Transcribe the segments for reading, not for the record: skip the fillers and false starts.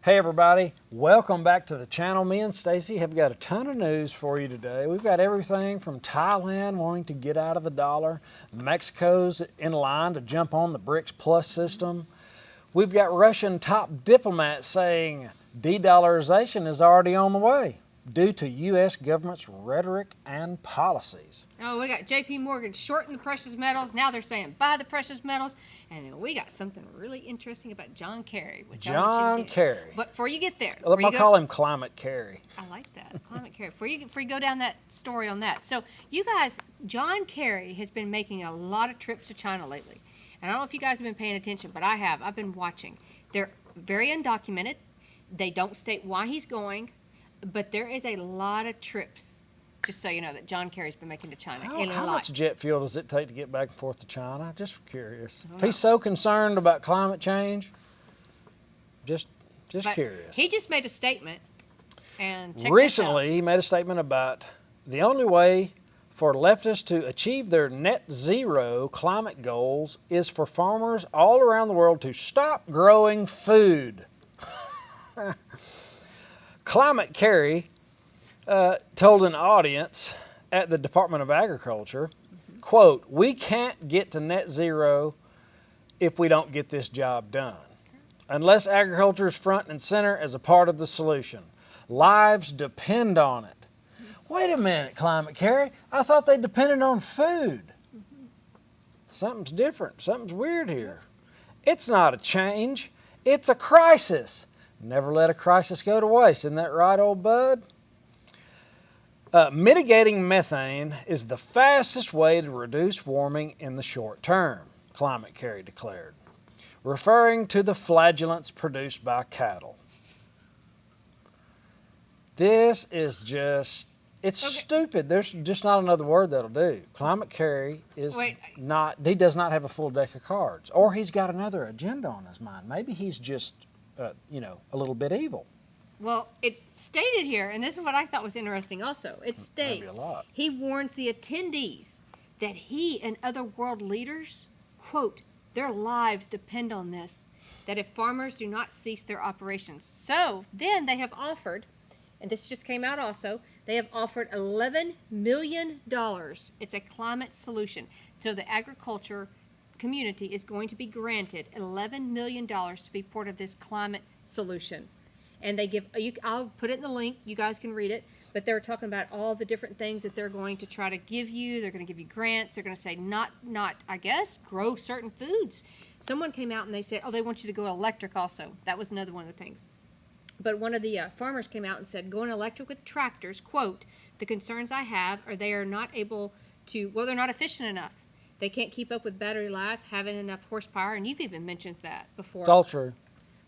Hey everybody, welcome back to the channel. Me and Stacey have got a ton of news for you today. We've got everything from Thailand wanting to get out of the dollar, Mexico's in line to jump on the BRICS Plus system. We've got Russian top diplomats saying de-dollarization is already on the way due to U.S. government's rhetoric and policies. Oh, we got JPMorgan shorting the precious metals. Now they're saying buy the precious metals. And we got something really interesting about John Kerry. John Kerry. But before you get there. I'll call him Climate Kerry. I like that, Climate Kerry. Before you go down that story on that. So you guys, John Kerry has been making a lot of trips to China lately. And I don't know if you guys have been paying attention, but I have. I've been watching. They're very undocumented. They don't state why he's going. But there is a lot of trips, just so you know, that John Kerry's been making to China. How much jet fuel does it take to get back and forth to China? Just curious. If he's so concerned about climate change, just curious. He just made a statement. And check recently, he made a statement about the only way for leftists to achieve their net zero climate goals is for farmers all around the world to stop growing food. Climate Kerry told an audience at the Department of Agriculture, quote, "We can't get to net zero if we don't get this job done, unless agriculture is front and center as a part of the solution. Lives depend on it." Wait a minute, Climate Kerry. I thought they depended on food. Something's different. Something's weird here. It's not a change. It's a crisis. Never let a crisis go to waste. Isn't that right, old bud? Mitigating methane is the fastest way to reduce warming in the short term, Climate Kerry declared, referring to the flagellants produced by cattle. This is just, it's stupid. There's just not another word that'll do. Climate Kerry is he does not have a full deck of cards. Or he's got another agenda on his mind. Maybe he's just a little bit evil. Well, it stated here, and this is what I thought was interesting also. It states, he warns the attendees that he and other world leaders, quote, their lives depend on this, that if farmers do not cease their operations. So then they have offered, and this just came out also, they have offered $11 million. It's a climate solution. So the agriculture community is going to be granted $11 million to be part of this climate solution. And they give, I'll put it in the link, you guys can read it, but they're talking about all the different things that they're going to try to give you. They're going to give you grants. They're going to say I guess, grow certain foods. Someone came out and they said, they want you to go electric also. That was another one of the things. But one of the farmers came out and said, going electric with tractors, quote, the concerns I have are they are not able to, they're not efficient enough. They can't keep up with battery life, having enough horsepower, and you've even mentioned that before. It's all true.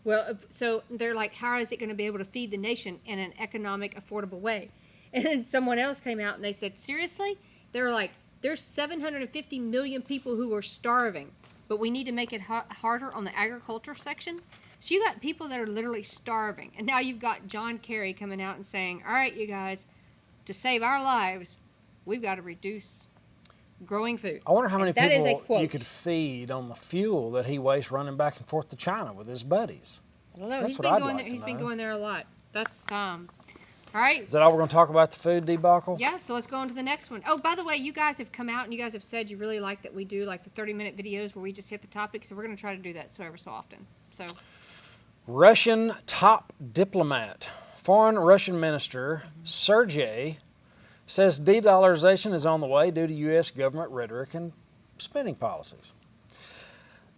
Well, so they're like, how is it going to be able to feed the nation in an economic, affordable way? And then someone else came out and they said, seriously? They're like, there's 750 million people who are starving, but we need to make it harder on the agriculture section? So you got people that are literally starving, and now you've got John Kerry coming out and saying, all right, you guys, to save our lives, we've got to reduce growing food. I wonder how many people you could feed on the fuel that he wastes running back and forth to China with his buddies. I don't know. He's been going there a lot. That's all right. Is that all we're going to talk about, the food debacle? Yeah, so let's go on to the next one. Oh, by the way, you guys have come out and you guys have said you really like that we do like the 30-minute videos where we just hit the topic, so we're going to try to do that ever so often. So, Russian top diplomat, foreign Russian minister Sergei says de-dollarization is on the way due to U.S. government rhetoric and spending policies.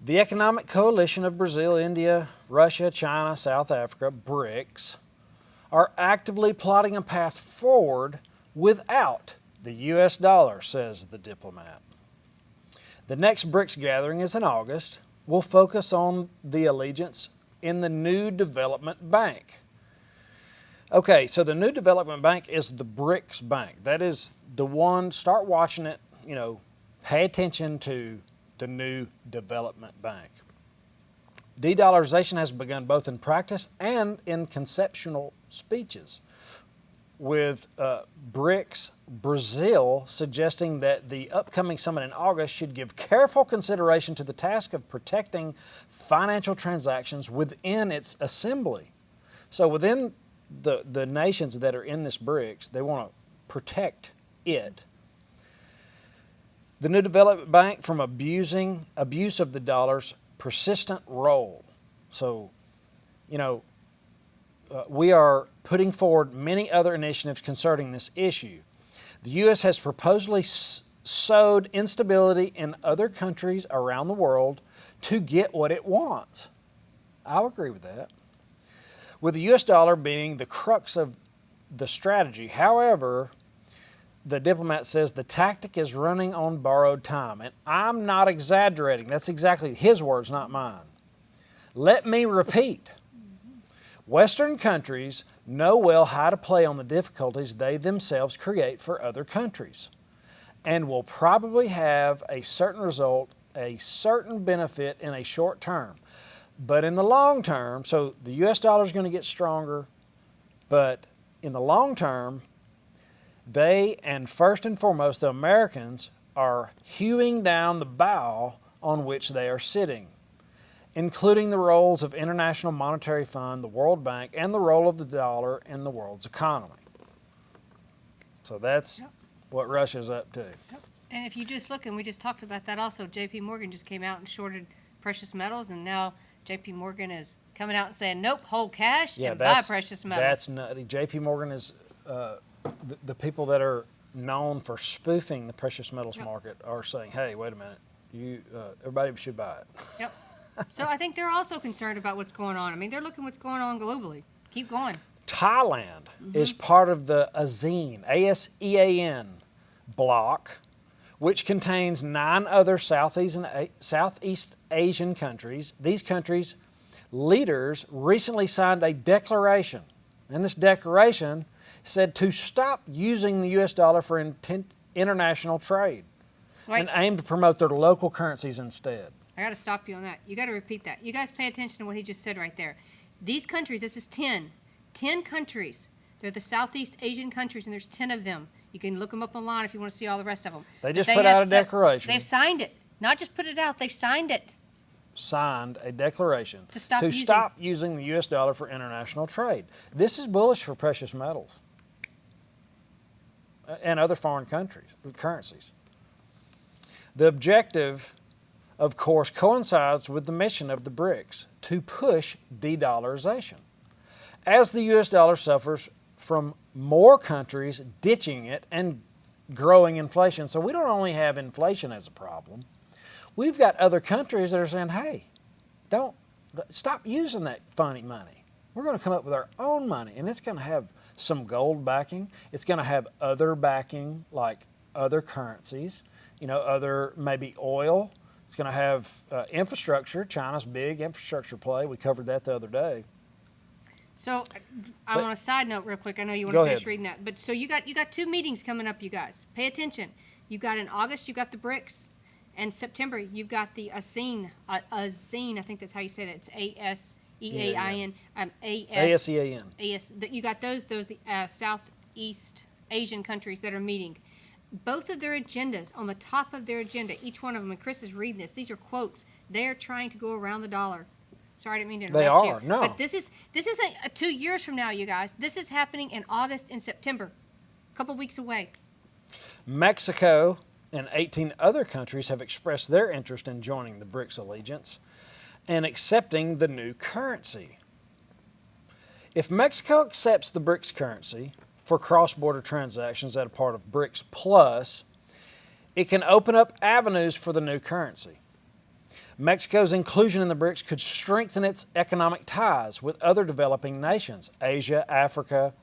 The Economic Coalition of Brazil, India, Russia, China, South Africa, BRICS, are actively plotting a path forward without the U.S. dollar, says the diplomat. The next BRICS gathering is in August. We'll focus on the allegiance in the new development bank. Okay, so the new development bank is the BRICS bank. That is the one, start watching it, pay attention to the new development bank. De-dollarization has begun both in practice and in conceptual speeches, with BRICS Brazil suggesting that the upcoming summit in August should give careful consideration to the task of protecting financial transactions within its assembly. So within the nations that are in this BRICS, they want to protect it. The new development bank from abuse of the dollar's persistent role. So, we are putting forward many other initiatives concerning this issue. The U.S. has purposely sowed instability in other countries around the world to get what it wants. I'll agree with that. With the U.S. dollar being the crux of the strategy, however, the diplomat says the tactic is running on borrowed time. And I'm not exaggerating. That's exactly his words, not mine. Let me repeat. Western countries know well how to play on the difficulties they themselves create for other countries and will probably have a certain result, a certain benefit in a short term. But in the long term, so the U.S. dollar is going to get stronger, but in the long term, they, and first and foremost the Americans, are hewing down the bough on which they are sitting, including the roles of International Monetary Fund, the World Bank, and the role of the dollar in the world's economy. So that's what Russia's up to. And if you just look, and we just talked about that also, JPMorgan just came out and shorted precious metals, and now JPMorgan is coming out and saying, nope, hold cash and buy precious metals. That's nutty. JPMorgan is, the people that are known for spoofing the precious metals market are saying, hey, wait a minute, everybody should buy it. Yep. So I think they're also concerned about what's going on. I mean, they're looking what's going on globally. Keep going. Thailand is part of the ASEAN, ASEAN bloc, which contains 9 other Southeast Asian countries. These countries' leaders recently signed a declaration, and this declaration said to stop using the U.S. dollar for international trade and aim to promote their local currencies instead. I got to stop you on that. You got to repeat that. You guys pay attention to what he just said right there. These countries, this is 10 countries. They're the Southeast Asian countries, and there's 10 of them. You can look them up online if you want to see all the rest of them. They just put out a declaration. They've signed it. Not just put it out, they've signed it. Signed a declaration to stop using the U.S. dollar for international trade. This is bullish for precious metals and other foreign currencies. The objective, of course, coincides with the mission of the BRICS to push de-dollarization. As the U.S. dollar suffers from more countries ditching it and growing inflation. So we don't only have inflation as a problem. We've got other countries that are saying, hey, stop using that funny money. We're going to come up with our own money, and it's going to have some gold backing. It's going to have other backing, like other currencies, other maybe oil. It's going to have infrastructure. China's big infrastructure play. We covered that the other day. So, on a side note real quick, I know you want to finish reading that, but so you got 2 meetings coming up, you guys. Pay attention. You got in August, you got the BRICS, and September, you've got the ASEAN, I think that's how you say that. It's ASEAN, ASEAN. You got those Southeast Asian countries that are meeting. Both of their agendas, on the top of their agenda, each one of them, and Chris is reading this, these are quotes. They are trying to go around the dollar. Sorry, I didn't mean to interrupt you. They are, no. But this isn't 2 years from now, you guys. This is happening in August and September, a couple weeks away. Mexico and 18 other countries have expressed their interest in joining the BRICS allegiance and accepting the new currency. If Mexico accepts the BRICS currency for cross-border transactions that are part of BRICS Plus, it can open up avenues for the new currency. Mexico's inclusion in the BRICS could strengthen its economic ties with other developing nations, Asia, Africa.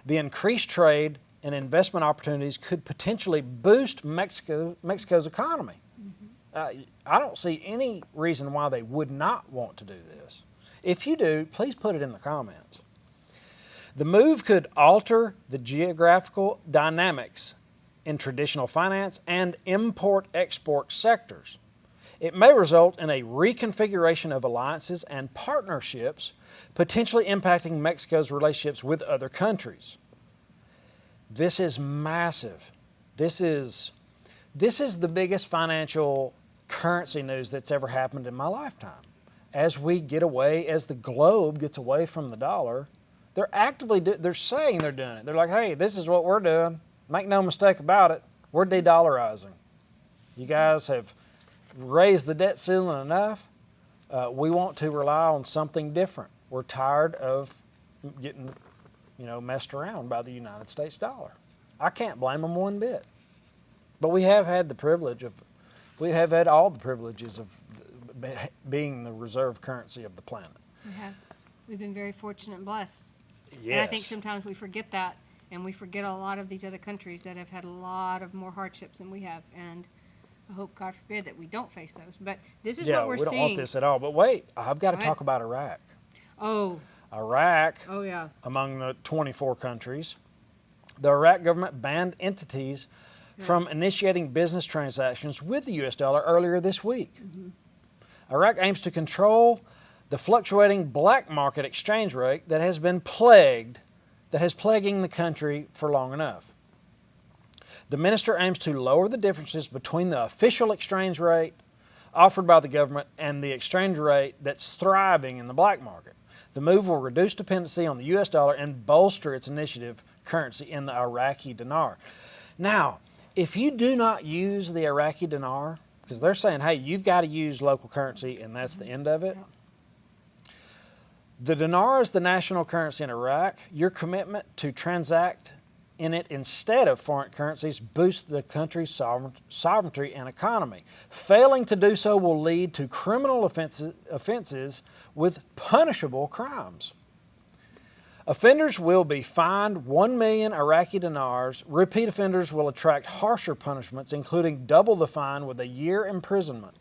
The increased trade and investment opportunities could potentially boost Mexico's economy. I don't see any reason why they would not want to do this. If you do, please put it in the comments. The move could alter the geographical dynamics in traditional finance and import-export sectors. It may result in a reconfiguration of alliances and partnerships, potentially impacting Mexico's relationships with other countries. This is massive. This is the biggest financial currency news that's ever happened in my lifetime. As the globe gets away from the dollar, They're actively, they're saying they're doing it. They're like, hey, this is what we're doing. Make no mistake about it. We're de-dollarizing. You guys have raised the debt ceiling enough. We want to rely on something different. We're tired of getting, messed around by the United States dollar. I can't blame them one bit. But we have had all the privileges of being the reserve currency of the planet. We have. We've been very fortunate and blessed. Yes. And I think sometimes we forget that, and we forget a lot of these other countries that have had a lot of more hardships than we have. And I hope, God forbid, that we don't face those. But this is what we're seeing. We don't want this at all. But wait, I've got to talk about Iraq. Oh. Iraq, oh yeah. Among the 24 countries, the Iraq government banned entities from initiating business transactions with the U.S. dollar earlier this week. Mm-hmm. Iraq aims to control the fluctuating black market exchange rate that has plaguing the country for long enough. The minister aims to lower the differences between the official exchange rate offered by the government and the exchange rate that's thriving in the black market. The move will reduce dependency on the U.S. dollar and bolster its initiative currency in the Iraqi dinar. Now, if you do not use the Iraqi dinar, because they're saying, hey, you've got to use local currency and that's the end of it. The dinar is the national currency in Iraq. Your commitment to transact in it instead of foreign currencies boosts the country's sovereignty and economy. Failing to do so will lead to criminal offenses with punishable crimes. Offenders will be fined 1 million Iraqi dinars. Repeat offenders will attract harsher punishments, including double the fine with a year imprisonment.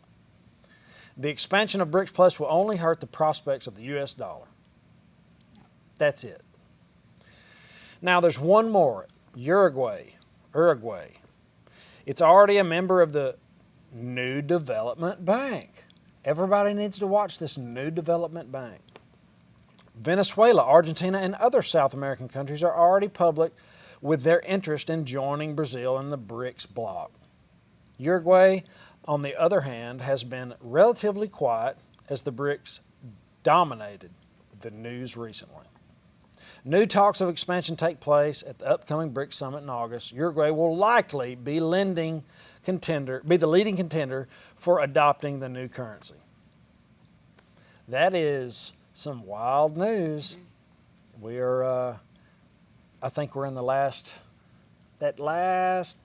The expansion of BRICS Plus will only hurt the prospects of the U.S. dollar. That's it. Now there's one more, Uruguay. It's already a member of the New Development Bank. Everybody needs to watch this New Development Bank. Venezuela, Argentina, and other South American countries are already public with their interest in joining Brazil in the BRICS bloc. Uruguay, on the other hand, has been relatively quiet as the BRICS dominated the news recently. New talks of expansion take place at the upcoming BRICS summit in August. Uruguay will likely be the leading contender for adopting the new currency. That is some wild news. We are, I think we're in that last 10%,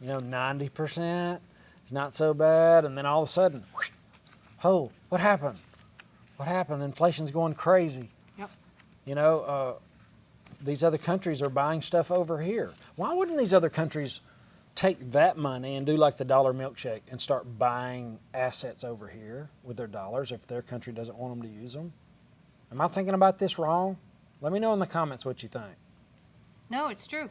90%. It's not so bad. And then all of a sudden, oh, what happened? What happened? Inflation's going crazy. Yep. These other countries are buying stuff over here. Why wouldn't these other countries take that money and do like the dollar milkshake and start buying assets over here with their dollars if their country doesn't want them to use them? Am I thinking about this wrong? Let me know in the comments what you think. No, it's true.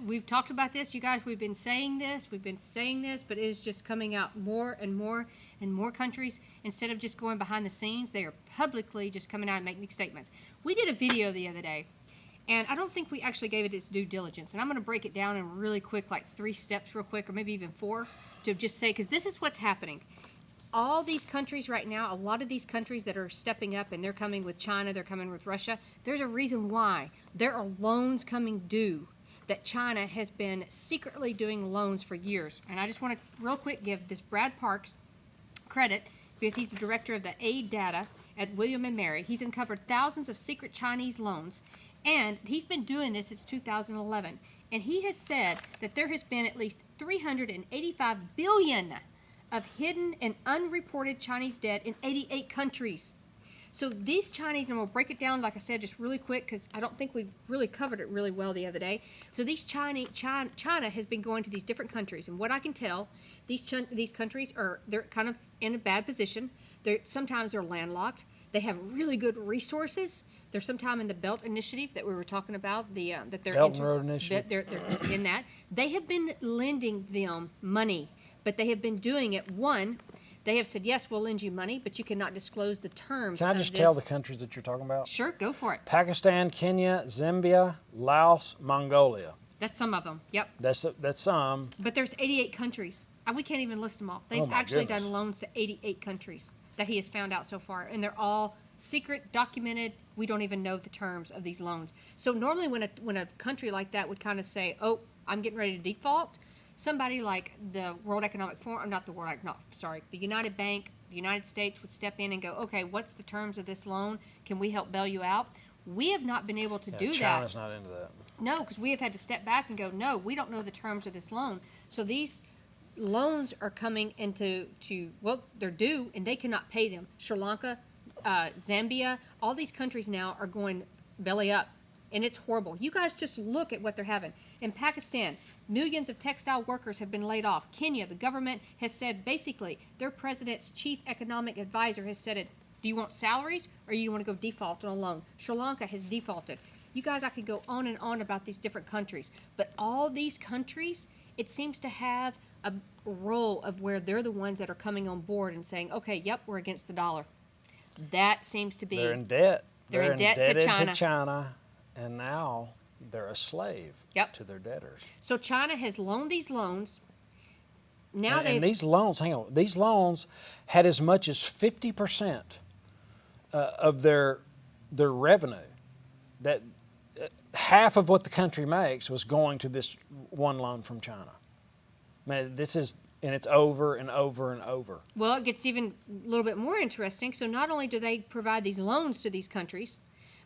We've talked about this, you guys. We've been saying this, but it is just coming out more and more in more countries. Instead of just going behind the scenes, they are publicly just coming out and making statements. We did a video the other day, and I don't think we actually gave it its due diligence. And I'm going to break it down in really quick, like 3 steps real quick, or maybe even 4, to just say, because this is what's happening. All these countries right now, a lot of these countries that are stepping up, and they're coming with China, they're coming with Russia, there's a reason why. There are loans coming due that China has been secretly doing loans for years. And I just want to real quick give this Brad Parks credit, because he's the director of the aid data at William & Mary. He's uncovered thousands of secret Chinese loans, and he's been doing this since 2011. And he has said that there has been at least $385 billion of hidden and unreported Chinese debt in 88 countries. So these Chinese, and we'll break it down, like I said, just really quick, because I don't think we really covered it really well the other day. So these China has been going to these different countries, and what I can tell, these countries they're kind of in a bad position. Sometimes they're landlocked. They have really good resources. They're sometime in the Belt Initiative that we were talking about, that they're Belt and Road Initiative. They're in that. They have been lending them money, but they have been doing it. One, they have said, yes, we'll lend you money, but you cannot disclose the terms. Can I just tell the countries that you're talking about? Sure, go for it. Pakistan, Kenya, Zambia, Laos, Mongolia. That's some of them. Yep. That's some. But there's 88 countries. We can't even list them all. They've actually done loans to 88 countries that he has found out so far, and they're all secret, documented. We don't even know the terms of these loans. So normally when a country like that would kind of say, oh, I'm getting ready to default, somebody like the World Economic Forum, not the World Economic, sorry, the United Bank, the United States would step in and go, okay, what's the terms of this loan? Can we help bail you out? We have not been able to do that. China's not into that. No, because we have had to step back and go, no, we don't know the terms of this loan. So these loans are coming into, well, they're due and they cannot pay them. Sri Lanka, Zambia, all these countries now are going belly up. And it's horrible. You guys just look at what they're having. In Pakistan, millions of textile workers have been laid off. Kenya, the government has said basically their president's chief economic advisor has said it. Do you want salaries or you want to go default on a loan? Sri Lanka has defaulted. You guys, I could go on and on about these different countries. But all these countries, it seems to have a role of where they're the ones that are coming on board and saying, okay, yep, we're against the dollar. That seems to be... They're in debt. They're in debt to China. And now they're a slave to their debtors. So China has loaned these loans. Now and these loans, hang on, these loans had as much as 50% of their revenue. That half of what the country makes was going to this one loan from China. Man, this is, and it's over and over and over. Well, it gets even a little bit more interesting. So not only do they provide these loans to these countries,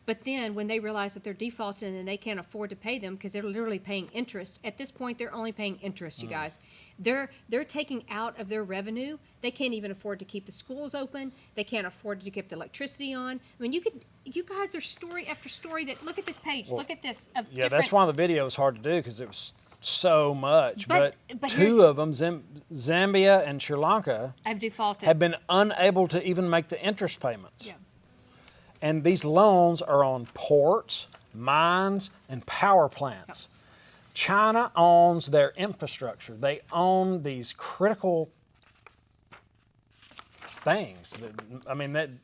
but then when they realize that they're defaulting and they can't afford to pay them because they're literally paying interest. At this point, they're only paying interest, you guys. They're taking out of their revenue. They can't even afford to keep the schools open. They can't afford to keep the electricity on. I mean, you guys, there's story after story that, look at this page, look at this. Yeah, that's why the video was hard to do because it was so much. But two of them, Zambia and Sri Lanka, have defaulted. Have been unable to even make the interest payments. Yeah. And these loans are on ports, mines, and power plants. Yep. China owns their infrastructure. They own these critical things. I mean,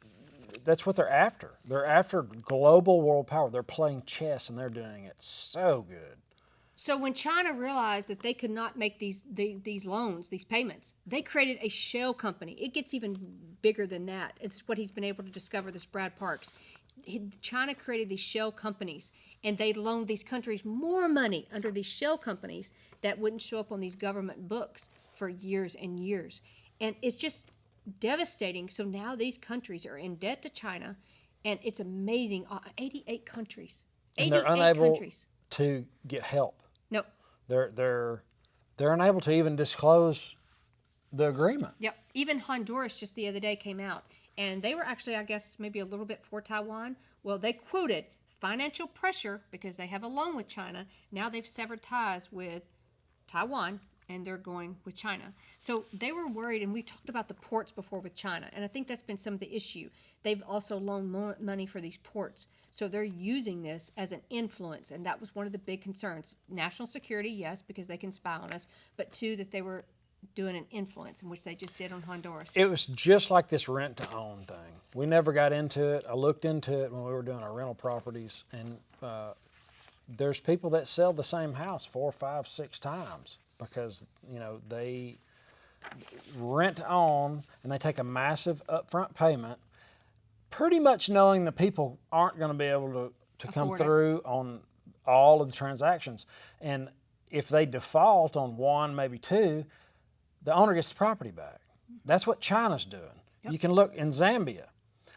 that's what they're after. They're after global world power. They're playing chess, and they're doing it so good. So when China realized that they could not make these loans, these payments, they created a shell company. It gets even bigger than that. It's what he's been able to discover, this Brad Parks. China created these shell companies, and they loaned these countries more money under these shell companies that wouldn't show up on these government books for years and years. And it's just devastating. So now these countries are in debt to China, and it's amazing. 88 countries. And they're unable to get help. No. They're unable to even disclose the agreement. Yep. Even Honduras just the other day came out, and they were actually, I guess, maybe a little bit for Taiwan. Well, they quoted financial pressure because they have a loan with China. Now they've severed ties with Taiwan, and they're going with China. So they were worried, and we talked about the ports before with China, and I think that's been some of the issue. They've also loaned more money for these ports. So they're using this as an influence, and that was one of the big concerns. National security, yes, because they can spy on us, but two, that they were doing an influence, in which they just did on Honduras. It was just like this rent-to-own thing. We never got into it. I looked into it when we were doing our rental properties, and there's people that sell the same house 4, 5, 6 times because, you know, they rent-to-own, and they take a massive upfront payment, pretty much knowing the people aren't going to be able to come through on all of the transactions. And if they default on 1, maybe 2, the owner gets the property back. That's what China's doing. Yep. You can look in Zambia.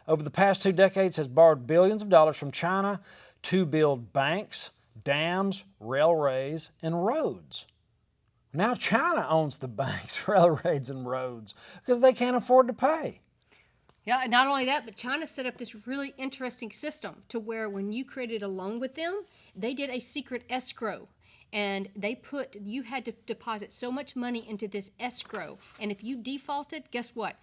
Over the past 2 decades has borrowed billions of dollars from China to build banks, dams, railways, and roads. Now China owns the banks, railways, and roads because they can't afford to pay. Yeah, and not only that, but China set up this really interesting system to where when you created a loan with them, they did a secret escrow. And you had to deposit so much money into this escrow. And if you defaulted, guess what?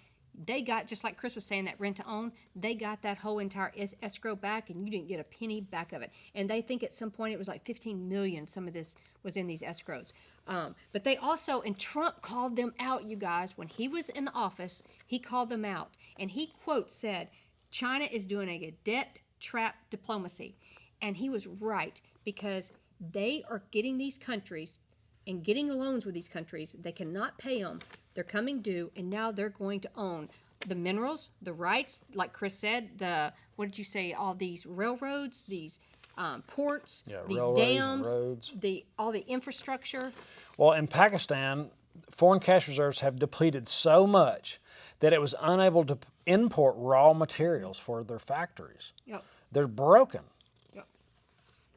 They got, just like Chris was saying, that rent to own, they got that whole entire escrow back, and you didn't get a penny back of it. And they think at some point it was like 15 million, some of this was in these escrows. But they also, and Trump called them out, you guys, when he was in the office, he called them out. And he, quote, said, China is doing a debt trap diplomacy. And he was right, because they are getting these countries and getting loans with these countries. They cannot pay them. They're coming due, and now they're going to own the minerals, the rights, like Chris said, what did you say? All these railroads, these ports, these dams, roads. all the infrastructure. Well, in Pakistan, foreign cash reserves have depleted so much that it was unable to import raw materials for their factories. Yep. They're broken.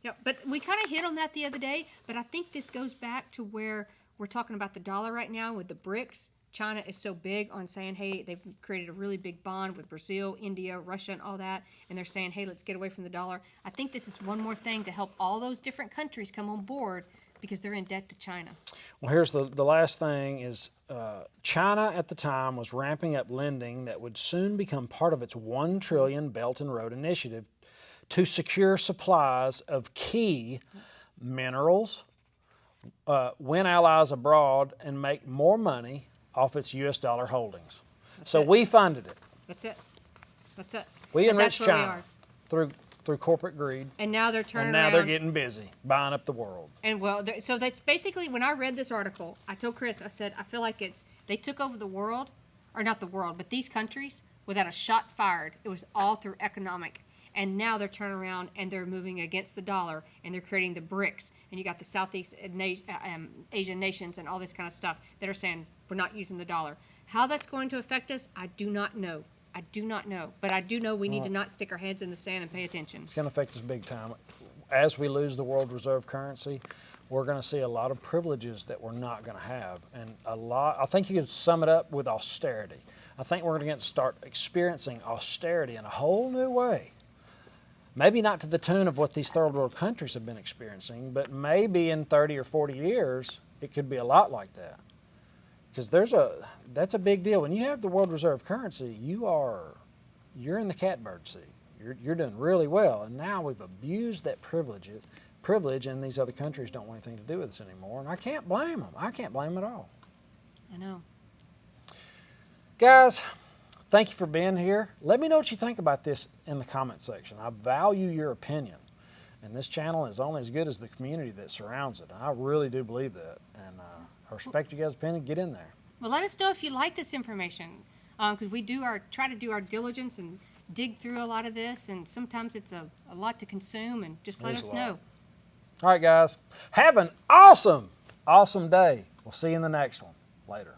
Yep. But we kind of hit on that the other day, but I think this goes back to where we're talking about the dollar right now with the BRICS. China is so big on saying, hey, they've created a really big bond with Brazil, India, Russia, and all that, and they're saying, hey, let's get away from the dollar. I think this is one more thing to help all those different countries come on board because they're in debt to China. Well, here's the last thing is China at the time was ramping up lending that would soon become part of its $1 trillion Belt and Road Initiative to secure supplies of key minerals, win allies abroad, and make more money off its U.S. dollar holdings. So we funded it. That's it. That's it. We enriched that's where China through corporate greed. And now they're turning And now around. they're getting busy buying up the world. And so that's basically, when I read this article, I told Chris, I said, I feel like they took over the world, or not the world, but these countries without a shot fired. It was all through economic. And now they're turning around and they're moving against the dollar and they're creating the BRICS. And you got the Southeast Asian nations and all this kind of stuff that are saying, we're not using the dollar. How that's going to affect us, I do not know. I do not know. But I do know we need to not stick our heads in the sand and pay attention. It's going to affect us big time. As we lose the world reserve currency, we're going to see a lot of privileges that we're not going to have. And I think you could sum it up with austerity. I think we're going to start experiencing austerity in a whole new way. Maybe not to the tune of what these third world countries have been experiencing, but maybe in 30 or 40 years, it could be a lot like that. Because that's a big deal. When you have the world reserve currency, you're in the catbird seat. You're doing really well. And now we've abused that privilege, and these other countries don't want anything to do with us anymore. And I can't blame them. I can't blame them at all. I know. Guys, thank you for being here. Let me know what you think about this in the comment section. I value your opinion. And this channel is only as good as the community that surrounds it. And I really do believe that. And I respect you guys' opinion. Get in there. Well, let us know if you like this information. Because we try to do our diligence and dig through a lot of this. And sometimes it's a lot to consume. And just let us know. All right, guys. Have an awesome day. We'll see you in the next one. Later.